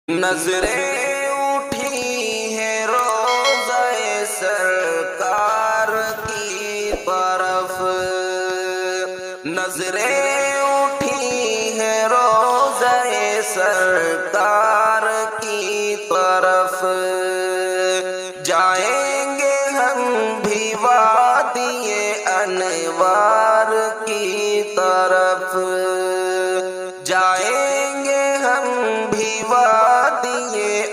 نظریں اٹھی ہیں روضہ سرکار کی طرف، نظریں اٹھی ہیں روضہ سرکار کی طرف، جائیں گے ہم بھی وادی انوار کی طرف، جائیں گے ہم بھی وادی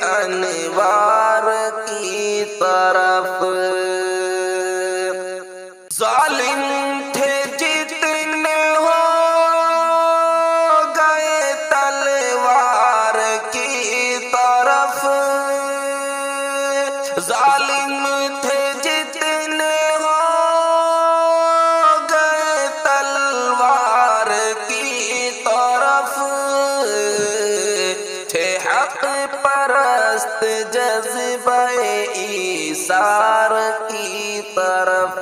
انوار کی طرف۔ ظالم تھے جتنے ہو گئے تلوار کی طرف، ظالم تھے جتنے ہو گئے تلوار کی طرف، تھے حق پرست جذبہ ایثار کی طرف،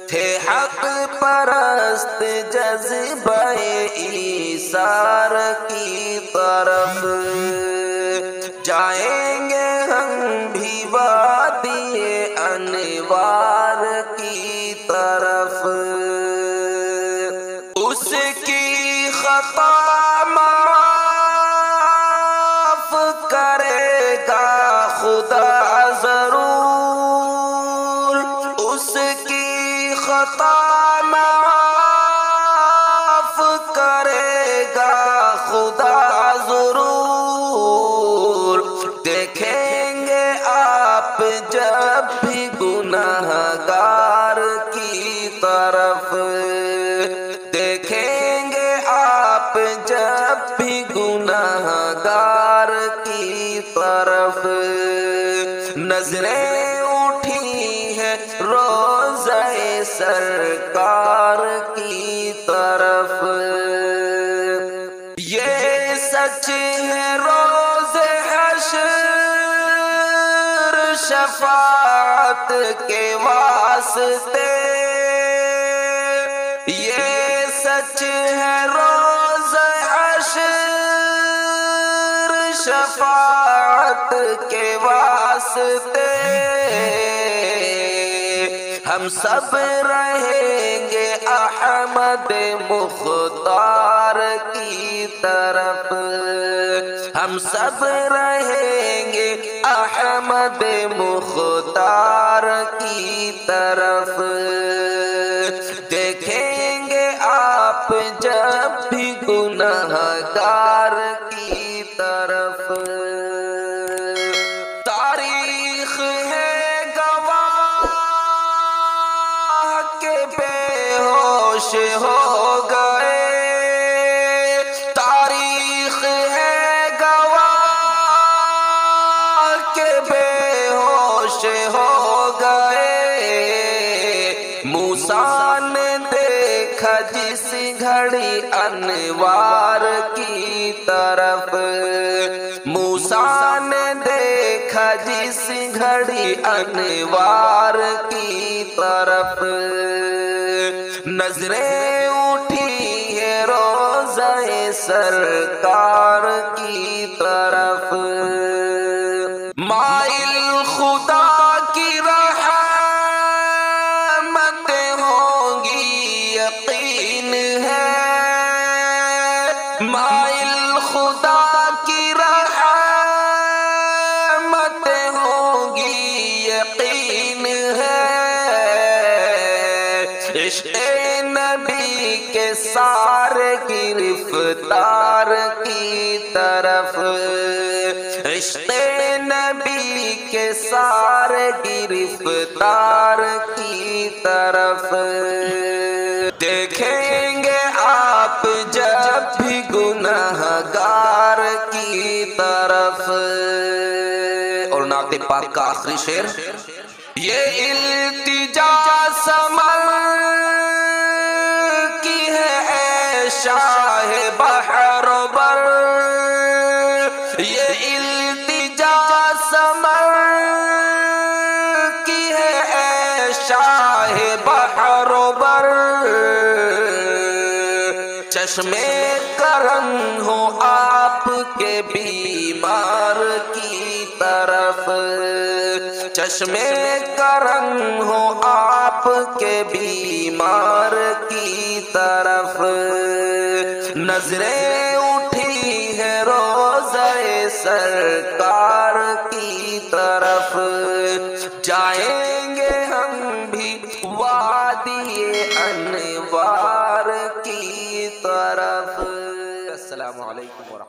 تھے حق پرست جذبہ ایثار کی طرف، جائیں گے ہم بھی وادی انوار کی طرف۔ اس کی خطا معاف کرے گا خدا ضرور، اس کی خطا معاف کرے گا خدا ضرور، دیکھیں گے آپ جب بھی گنہگار کی طرف، دیکھیں گے آپ جب بھی گنہگار کی طرف، نظریں اٹھی ہیں روضہ سرکار کی طرف۔ یہ سچ ہے روز حشر شفاعت کے واسطے، یہ سچ ہے روز حشر شفاعت کے واسطے، ہم سب رہیں گے احمد مختار کی طرف، ہم سب رہیں گے احمد مختار کی طرف، دیکھیں گے آپ جب بھی گنہگار کی طرف۔ تاریخ ہے گواہ کہ بے ہوش ہو گئے، تاریخ ہے گواہ کہ بے ہوش ہو گئے، موسیٰ نے دیکھا جس گھڑی انوار کی طرف، موسیٰ نے دیکھا جس گھڑی انوار کی طرف، نظریں اٹھی ہے روضہ سرکار کی طرف، مائل خدا کی رحمتیں ہوں گی یقین ہے، مائل خدا کی رحمتیں ہوں گی یقین ہے، عشق نبی کے سارے گرفتار کی طرف، عشق نبی کے سارے گرفتار کی طرف، دیکھیں گے آپ جب بھی گنہگار کی طرف۔ اور نعت پاک کا آخری شعر، یہ التجا سمر کی ہے اے شاہ بحر بر، یہ التجا سمر کی ہے اے شاہ بحر بر، چشم کرم ہو آپ کے بھی بیمار کی طرف، چشمے کرم ہو آپ کے بیمار کی طرف، نظریں اٹھی ہے روضہ سرکار کی طرف، جائیں گے ہم بھی وادی انوار کی طرف۔ السلام علیکم ورحمۃ اللہ۔